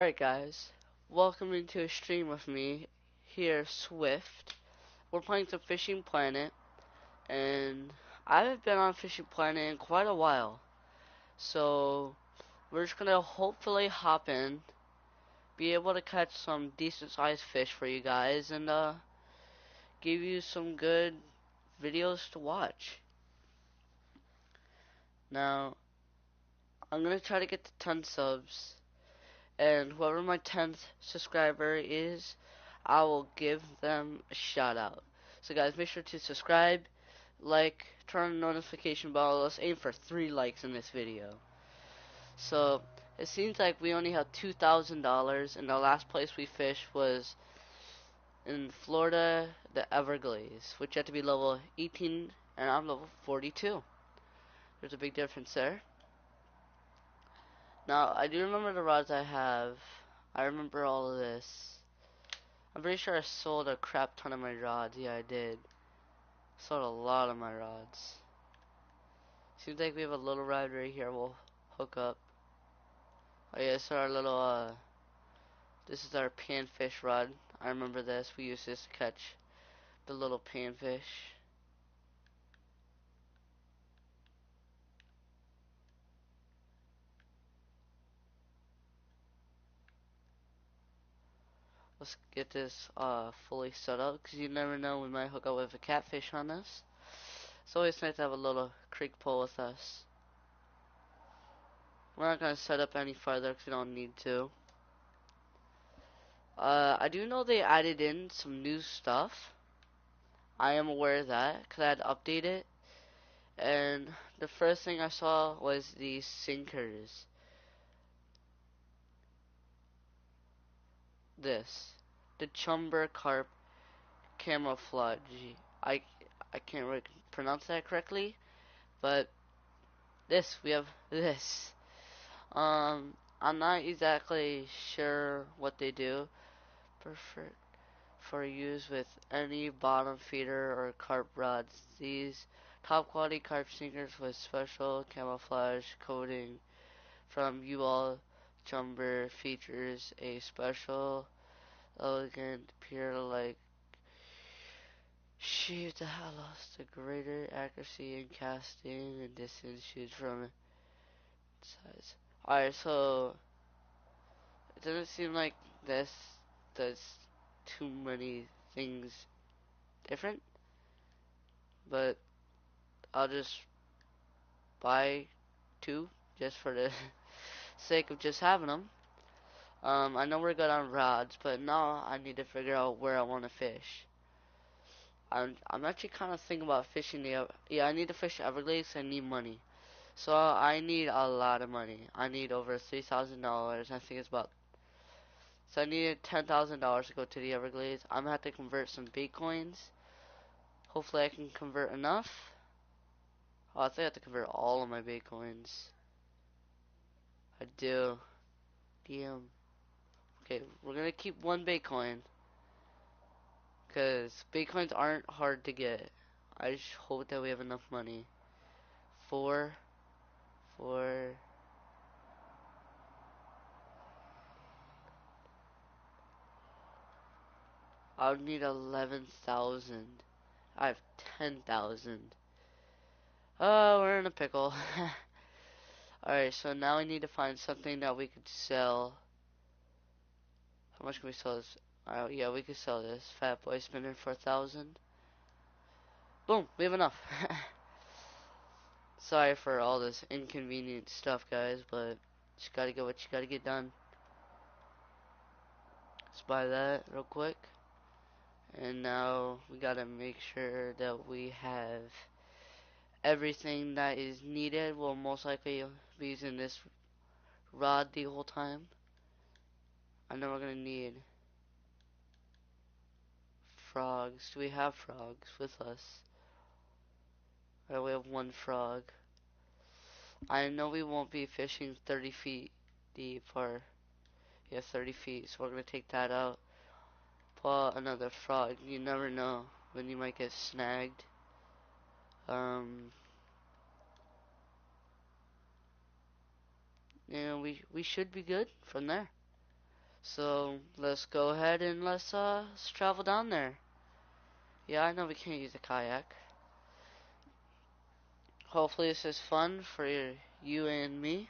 Alright guys, welcome into a stream with me, here Swift. We're playing some Fishing Planet, and I haven't been on Fishing Planet in quite a while. So, we're just gonna hopefully hop in, be able to catch some decent sized fish for you guys, and give you some good videos to watch. Now, I'm gonna try to get to 10 subs, and whoever my 10th subscriber is, I will give them a shout out. So guys, make sure to subscribe, like, turn on the notification bell. Let's aim for 3 likes in this video. So it seems like we only have $2,000, and the last place we fished was in Florida, the Everglades, which had to be level 18, and I'm level 42. There's a big difference there. Now I do remember the rods I have. I remember all of this. I'm pretty sure I sold a crap ton of my rods. Yeah, I did. Sold a lot of my rods. Seems like we have a little rod right here. We'll hook up. Oh yeah, so our little this is our panfish rod. I remember this. We used this to catch the little panfish. Let's get this fully set up, because you never know, we might hook up with a catfish on this. It's always nice to have a little creek pole with us. We're not gonna set up any farther because we don't need to. I do know they added in some new stuff. I am aware of that because I had to update it. And the first thing I saw was these sinkers. This. The Chumber Carp Camouflage. I, I can't really pronounce that correctly. But we have this. I'm not exactly sure what they do. Perfect for use with any bottom feeder or carp rods. These top quality carp sinkers with special camouflage coating from U-All Chumber features a special, elegant, pure-like sheath that allows the greater accuracy in casting and distance shoot from size. Alright, so it doesn't seem like this does too many things different, but I'll just buy two just for the sake of just having them. I know we're good on rods, but now I need to figure out where I want to fish. I'm actually kind of thinking about fishing yeah, I need to fish Everglades. I need money, so I need a lot of money. I need over $3,000. I think it's about, so I needed $10,000 to go to the Everglades. I'm gonna have to convert some Bitcoins. Hopefully I can convert enough. Oh, I think I have to convert all of my Bitcoins. I do. Damn. Okay, we're gonna keep one Bitcoin, because Bitcoins aren't hard to get. I just hope that we have enough money. Four, four. I would need 11,000. I have 10,000. Oh, we're in a pickle. Alright, so now we need to find something that we could sell. How much can we sell this? Yeah, we could sell this. Fat boy spinner for 1,000. Boom, we have enough. Sorry for all this inconvenient stuff, guys, but just gotta get what you gotta get done. Let's buy that real quick. And now we gotta make sure that we have everything that is needed. We'll most likely be using this rod the whole time. I know we're gonna need frogs. Do we have frogs with us? Alright, we have one frog. I know we won't be fishing 30 feet deep, or yeah, 30 feet, so we're gonna take that out. Pull out another frog. You never know when you might get snagged. Yeah, we should be good from there. So let's go ahead and let's travel down there. Yeah, I know we can't use a kayak. Hopefully this is fun for you and me,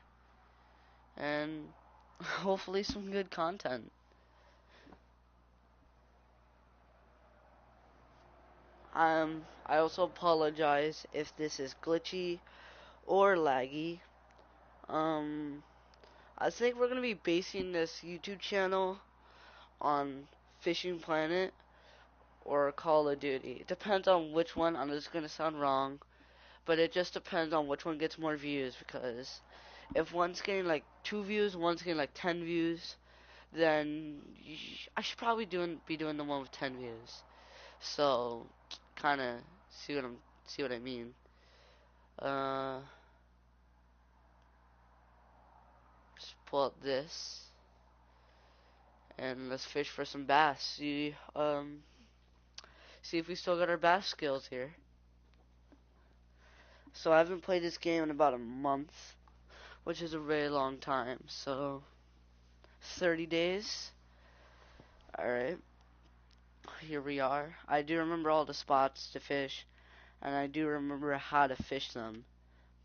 and hopefully some good content. I also apologize if this is glitchy or laggy. Um, I think we're gonna be basing this YouTube channel on Fishing Planet or Call of Duty. It depends on which one. I'm just gonna sound wrong, but it just depends on which one gets more views. Because if one's getting like 2 views, one's getting like 10 views, then I should probably be doing the one with 10 views. So, kind of see what I mean. Uh, just pull up this and let's fish for some bass. See if we still got our bass skills here. So I haven't played this game in about a month, which is a very long time. So 30 days. Alright, here we are. I do remember all the spots to fish, and I do remember how to fish them.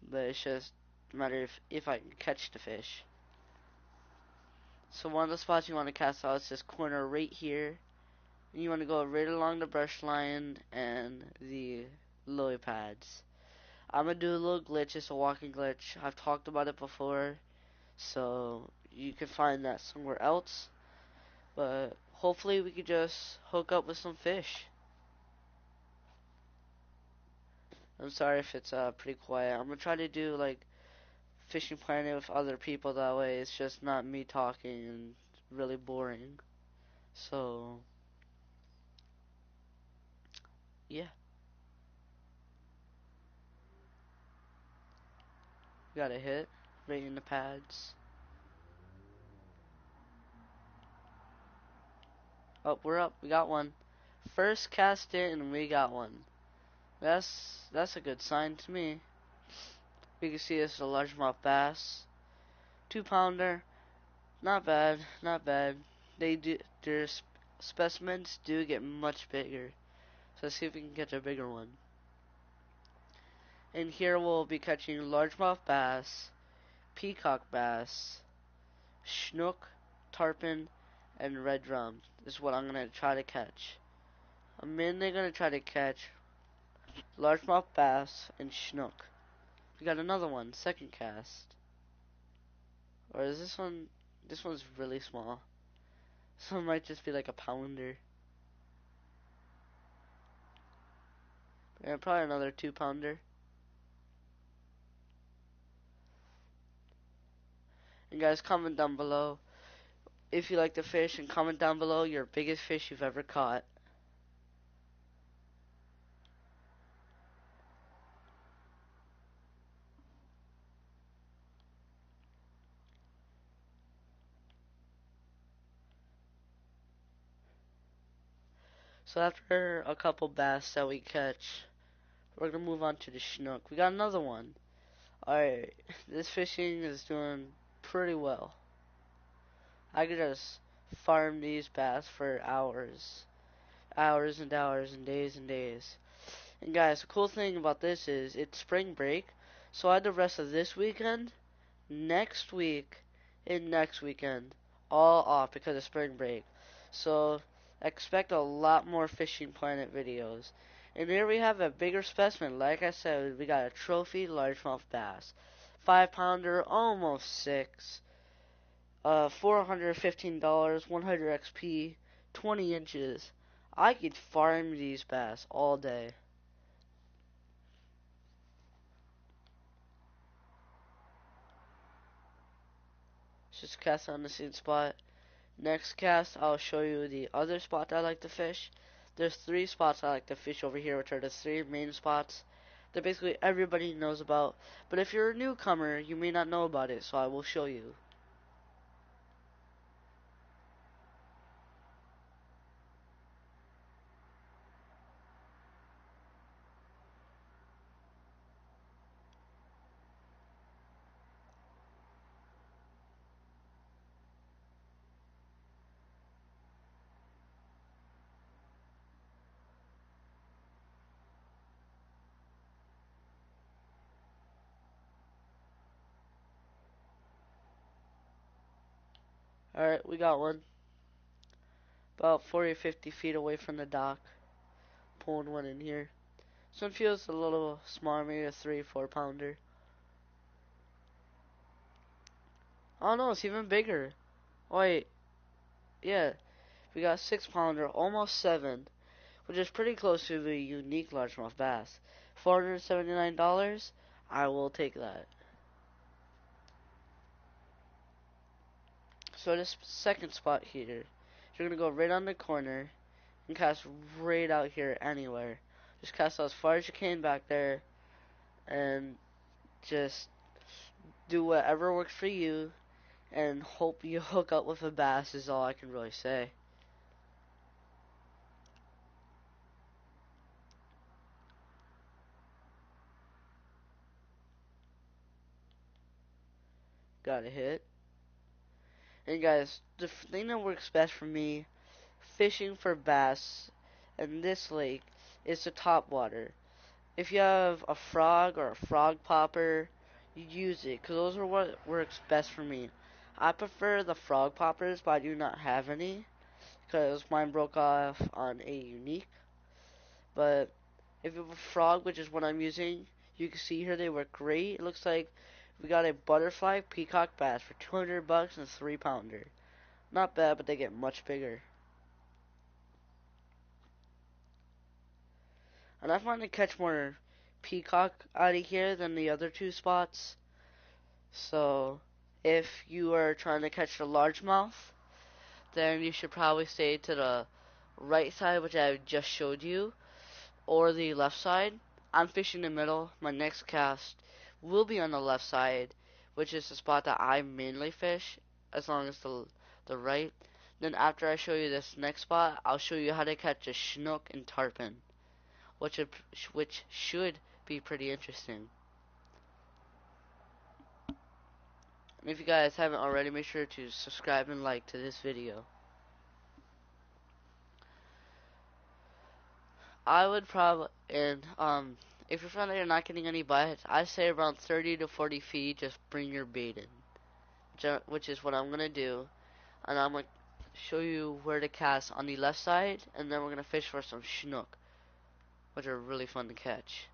But it's just a matter if I can catch the fish. So one of the spots you want to cast out is this corner right here. And you want to go right along the brush line and the lily pads. I'm going to do a little glitch. It's a walking glitch. I've talked about it before. So you can find that somewhere else. But hopefully we could just hook up with some fish. I'm sorry if it's pretty quiet. I'm going to try to do like Fishing Planet with other people, that way it's just not me talking and really boring. So, yeah, got a hit right in the pads. Oh, we're up. We got one. First cast in and we got one. That's a good sign to me. You can see it's a largemouth bass. 2 pounder. Not bad, not bad. Their specimens do get much bigger. So let's see if we can catch a bigger one. And here we'll be catching largemouth bass, peacock bass, snook, tarpon, and red drum. This is what I'm gonna try to catch. I'm mainly gonna try to catch largemouth bass and snook. We got another one, second cast. Or is this one? This one's really small. This one might just be like a pounder. Yeah, probably another 2 pounder. And guys, comment down below if you like the fish, and comment down below your biggest fish you've ever caught. So after a couple bass that we catch, we're gonna move on to the snook. We got another one. Alright, this fishing is doing pretty well. I could just farm these bass for hours. Hours and hours and days and days. And guys, the cool thing about this is it's spring break. So I had the rest of this weekend, next week, and next weekend all off because of spring break. So expect a lot more Fishing Planet videos. And here we have a bigger specimen. Like I said, we got a trophy largemouth bass. 5 pounder, almost 6. $415, 100 XP, 20 inches. I could farm these bass all day. Just cast on the same spot. Next cast, I'll show you the other spot I like to fish. There's 3 spots I like to fish over here, which are the 3 main spots that basically everybody knows about. But if you're a newcomer, you may not know about it, so I will show you. Alright, we got one. About 40 or 50 feet away from the dock. Pulling one in here. This one feels a little smaller, maybe a 3-4 pounder. Oh no, it's even bigger. Wait, yeah, we got 6 pounder, almost 7, which is pretty close to the unique largemouth bass. $479, I will take that. So this second spot here, you're gonna go right on the corner and cast right out here anywhere. Just cast out as far as you can back there and just do whatever works for you and hope you hook up with a bass is all I can really say. Got a hit. And guys, the thing that works best for me fishing for bass in this lake is the top water. If you have a frog or a frog popper, you use it because those are what works best for me. I prefer the frog poppers, but I do not have any because mine broke off on a unique. But if you have a frog, which is what I'm using, you can see here they work great. It looks like we got a butterfly peacock bass for $200 and a 3 pounder. Not bad, but they get much bigger. And I find to catch more peacock out of here than the other two spots. So, if you are trying to catch the largemouth, then you should probably stay to the right side, which I just showed you, or the left side. I'm fishing the middle. My next cast will be on the left side, which is the spot that I mainly fish, as long as the right. Then after I show you this next spot, I'll show you how to catch a snook and tarpon, which should be pretty interesting. And if you guys haven't already, make sure to subscribe and like to this video. I would probably, and if you're finding you're not getting any bites, I say around 30 to 40 feet, just bring your bait in, which is what I'm gonna do. And I'm gonna show you where to cast on the left side, and then we're gonna fish for some snook, which are really fun to catch.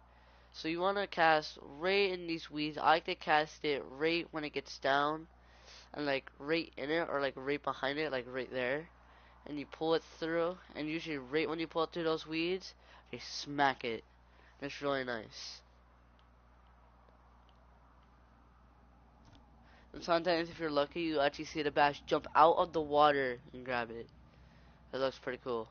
So you wanna cast right in these weeds. I like to cast it right when it gets down, and like right in it, or like right behind it, like right there. And you pull it through, and usually right when you pull it through those weeds, you smack it. And it's really nice. And sometimes if you're lucky, you actually see the bass jump out of the water and grab it. That looks pretty cool.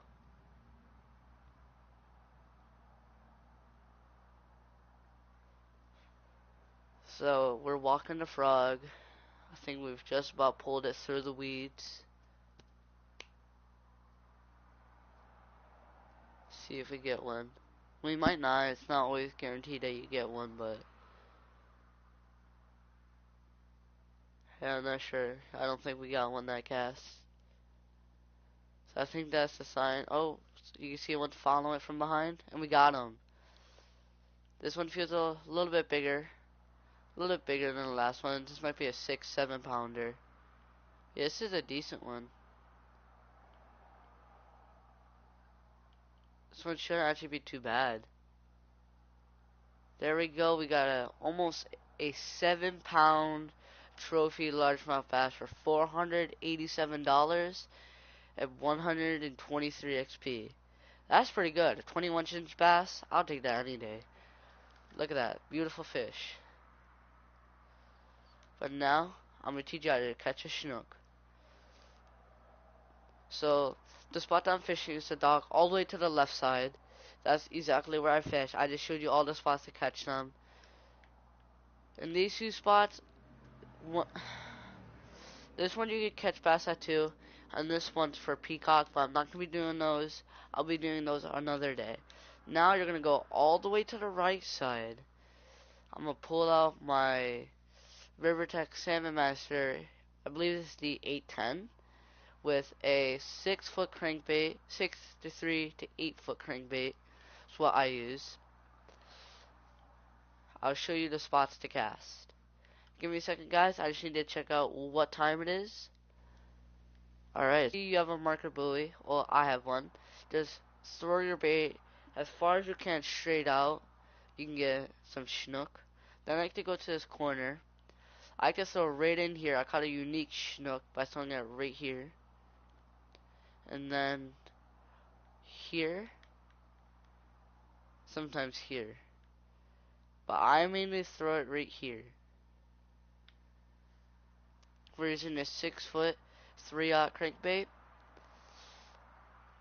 So we're walking the frog. I think we've just about pulled it through the weeds. See if we get one. We might not. It's not always guaranteed that you get one, but yeah, I'm not sure. I don't think we got one that cast. So I think that's the sign. Oh, you can see one following it from behind, and we got him. This one feels a little bit bigger. A little bit bigger than the last one. This might be a 6-7 pounder. Yeah, this is a decent one. This one shouldn't actually be too bad. There we go. We got almost a 7 pound trophy largemouth bass for $487 at 123 XP. That's pretty good. A 21-inch bass. I'll take that any day. Look at that. Beautiful fish. But now, I'm going to teach you how to catch a snook. So, the spot that I'm fishing is the dock all the way to the left side. That's exactly where I fish. I just showed you all the spots to catch them. In these two spots, this one you can catch bass at too, and this one's for peacock, but I'm not going to be doing those. I'll be doing those another day. Now you're going to go all the way to the right side. I'm going to pull out my Rivertech Salmon Master, I believe it's the 810, with a 6-foot crankbait, 6 to 3 to 8-foot crankbait. That's what I use. I'll show you the spots to cast. Give me a second, guys. I just need to check out what time it is. Alright, you have a marker buoy. Well, I have one. Just throw your bait as far as you can straight out. You can get some snook. Then I like to go to this corner. I can throw right in here. I caught a unique snook by throwing it right here. And then here. Sometimes here. But I mainly throw it right here. We're using a 6-foot 3/0 crankbait.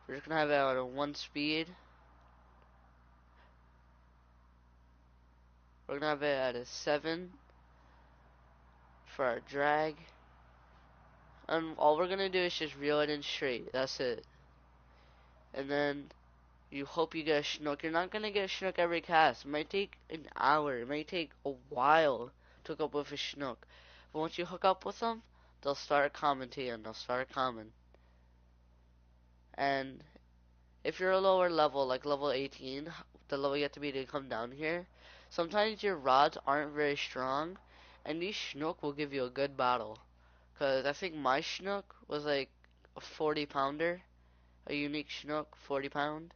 We're just gonna have it at a 1 speed. We're gonna have it at a 7 for our drag. And all we're gonna do is just reel it in straight. That's it. And then you hope you get a snook. You're not gonna get a snook every cast. It might take an hour. It might take a while to hook up with a snook. But once you hook up with them, they'll start commenting. They'll start coming. And if you're a lower level, like level 18, the level you have to be to come down here, sometimes your rods aren't very strong, and these snook will give you a good battle. Cause I think my snook was like a 40-pounder, a unique snook, 40 pound.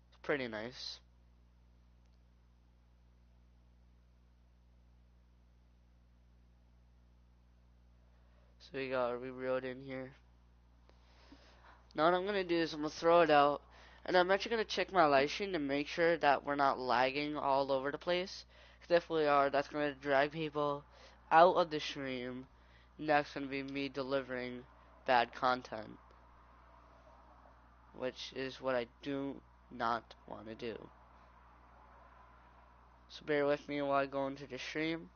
It's pretty nice. So we got our reeled in here. Now what I'm gonna do is I'm gonna throw it out, and I'm actually gonna check my live stream to make sure that we're not lagging all over the place. Cause if we are, that's gonna drag people out of the stream. And that's gonna be me delivering bad content, which is what I do not want to do. So bear with me while I go into the stream.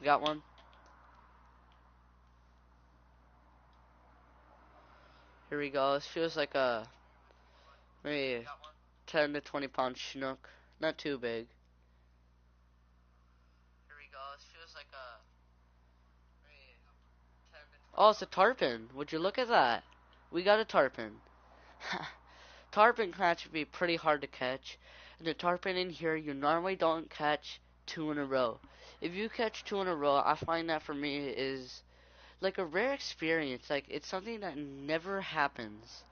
We got one. Here we go. This feels like a maybe 10 to 20 pound chinook. Not too big. Here we go. This feels like a maybe 10 to 20. Oh, it's a tarpon. Would you look at that? We got a tarpon. Tarpon can actually be pretty hard to catch. And the tarpon in here, you normally don't catch 2 in a row. If you catch 2 in a row, I find that for me is like a rare experience. Like, it's something that never happens.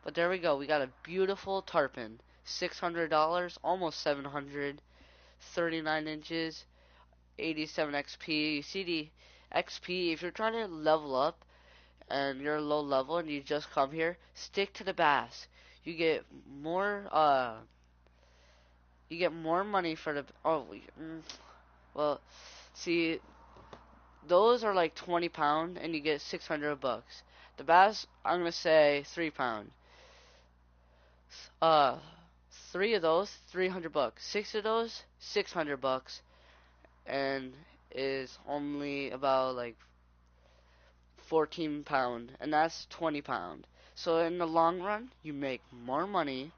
But there we go. We got a beautiful tarpon. $600, almost 700. 39 inches, 87 XP. You see the XP, if you're trying to level up and you're low level and you just come here, stick to the bass. You get more, money for the, well, see, those are like 20 pound and you get 600 bucks. The bass, I'm gonna say 3 pound. Uh, 3 of those, 300 bucks. 6 of those, 600 bucks. And is only about like 14 pound, and that's 20 pound. So in the long run, you make more money,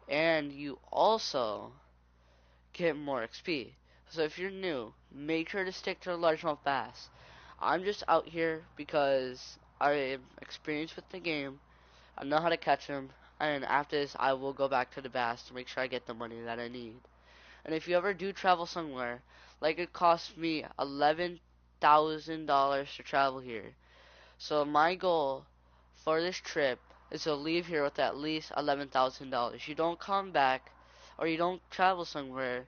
and you also get more XP. So if you're new, make sure to stick to the largemouth bass. I'm just out here because I am experienced with the game. I know how to catch them, and after this, I will go back to the bass to make sure I get the money that I need. And if you ever do travel somewhere, like it cost me $11,000 to travel here. So my goal for this trip is to leave here with at least $11,000. You don't come back, or you don't travel somewhere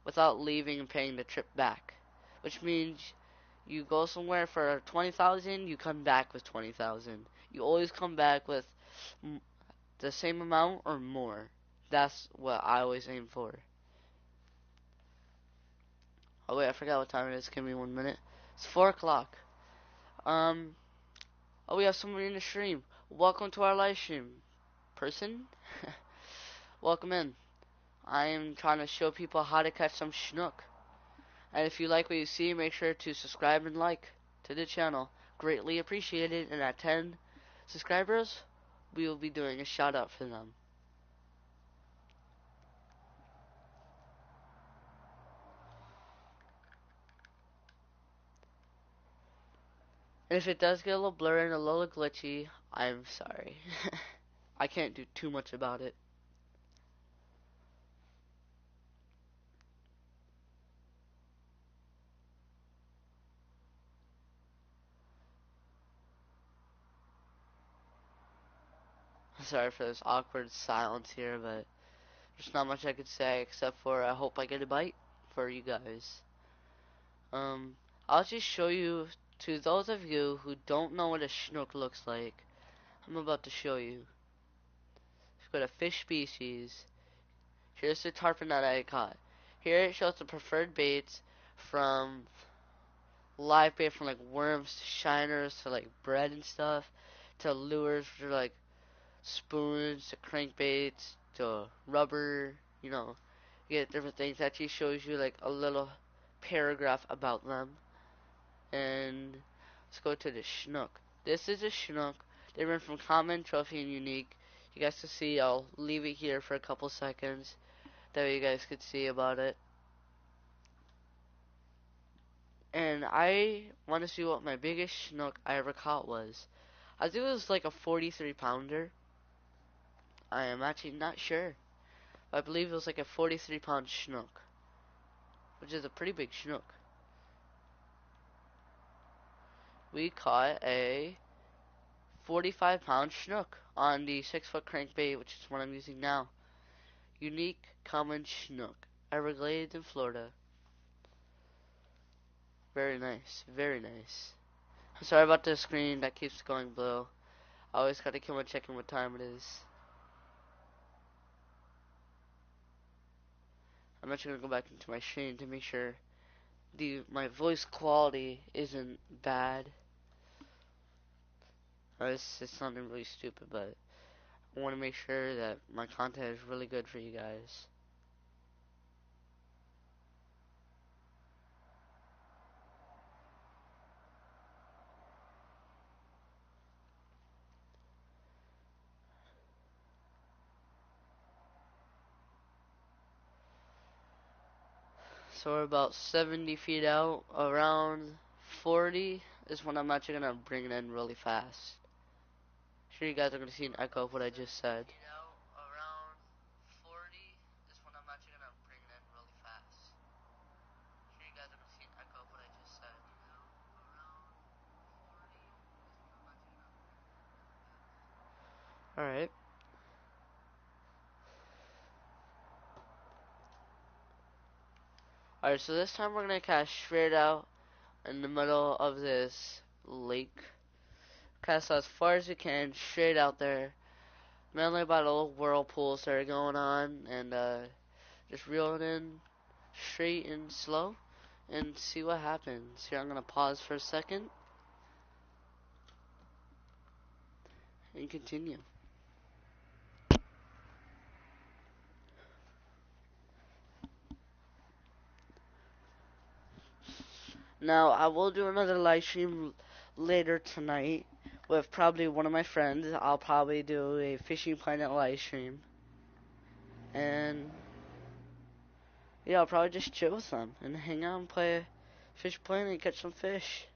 without leaving and paying the trip back. Which means you go somewhere for 20,000, you come back with 20,000. You always come back with the same amount or more. That's what I always aim for. Oh wait, I forgot what time it is. Give me 1 minute. It's 4 o'clock. Oh, we have somebody in the stream. Welcome to our live stream. Person? Welcome in. I am trying to show people how to catch some snook. And if you like what you see, make sure to subscribe and like to the channel. Greatly appreciated. And at 10 subscribers, we will be doing a shout out for them. And if it does get a little blurry and a little glitchy, I'm sorry. I can't do too much about it. sorry for this awkward silence here, but there's not much I could say except for I hope I get a bite for you guys. I'll just show you, to those of you who don't know what a snook looks like, I'm about to show you. Let's go to fish species. Here's the tarpon that I caught. Here it shows the preferred baits from live bait, from like worms to shiners to like bread and stuff, to lures for like spoons to crankbaits to rubber, you know, you get different things. That actually shows you like a little paragraph about them. And let's go to the Chinook. This is a Chinook. They run from common, trophy, and unique. You guys can see, I'll leave it here for a couple seconds. That way you guys could see about it. And I want to see what my biggest Chinook I ever caught was. I think it was like a 43 pounder. I am actually not sure. I believe it was like a 43-pound Chinook, which is a pretty big Chinook. We caught a 45-pound Chinook on the 6-foot crankbait, which is what I'm using now. Unique common Chinook, Everglades in Florida. Very nice, very nice. I'm sorry about the screen that keeps going blue. I always gotta keep on checking what time it is. I'm actually gonna go back into my stream to make sure my voice quality isn't bad. It's something really stupid, but I want to make sure that my content is really good for you guys. So we're about 70 feet out. Around 40 is when I'm actually going to bring it in really fast. Sure, you guys are going to see an echo of what I just said. Alright. Alright, so this time we're going to cast straight out in the middle of this lake. Cast as far as you can, straight out there. Mainly by the little whirlpools that are going on, and just reel it in straight and slow and see what happens. Here, I'm going to pause for a second and continue. Now, I will do another live stream later tonight with probably one of my friends. I'll probably do a Fishing Planet live stream. And yeah, I'll probably just chill with them and hang out and play Fish Planet and catch some fish.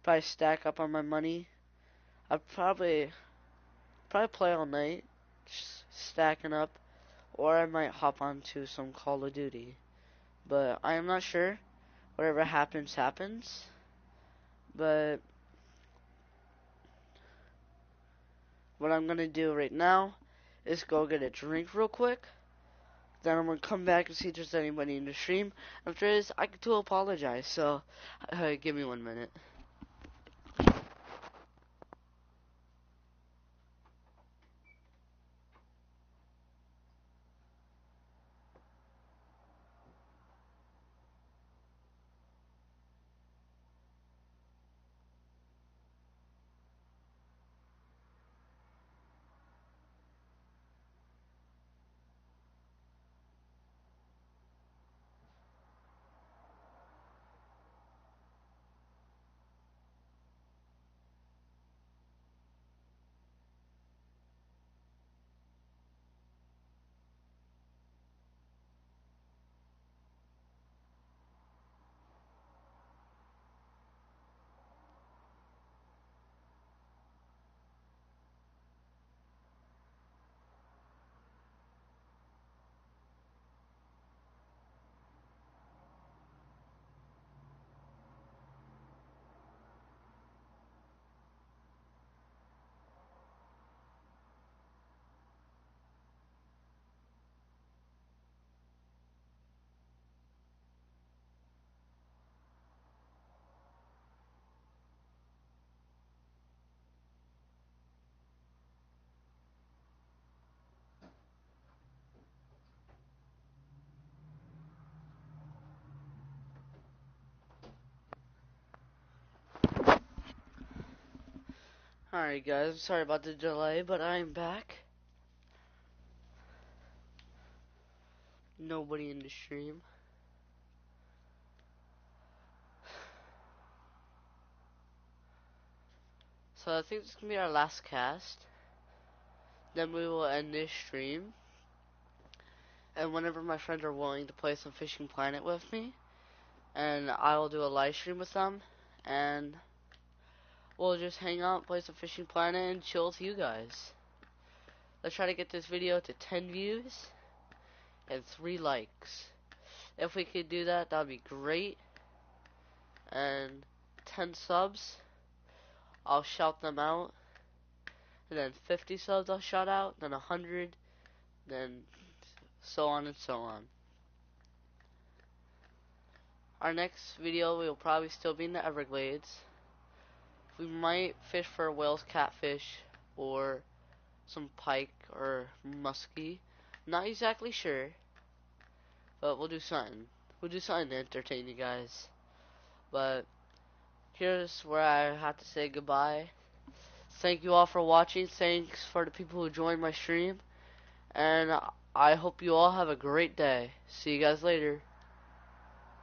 Probably stack up on my money. I'd probably play all night, just stacking up, or I might hop onto some Call of Duty. But I am not sure. Whatever happens, happens. But what I'm gonna do right now is go get a drink real quick. Then I'm gonna come back and see if there's anybody in the stream. If there is, I do apologize. So, give me 1 minute. Alright guys, I'm sorry about the delay, but I'm back. Nobody in the stream. So I think this is gonna be our last cast. Then we will end this stream. And whenever my friends are willing to play some Fishing Planet with me, and I will do a live stream with them, and we'll just hang out, play some Fishing Planet, and chill with you guys. Let's try to get this video to 10 views and 3 likes. If we could do that, that would be great. And 10 subs, I'll shout them out. And then 50 subs I'll shout out. Then 100. Then so on and so on. Our next video will probably still be in the Everglades. We might fish for whales, catfish, or some pike or muskie. Not exactly sure, but we'll do something. We'll do something to entertain you guys. But here's where I have to say goodbye. Thank you all for watching. Thanks for the people who joined my stream. And I hope you all have a great day. See you guys later.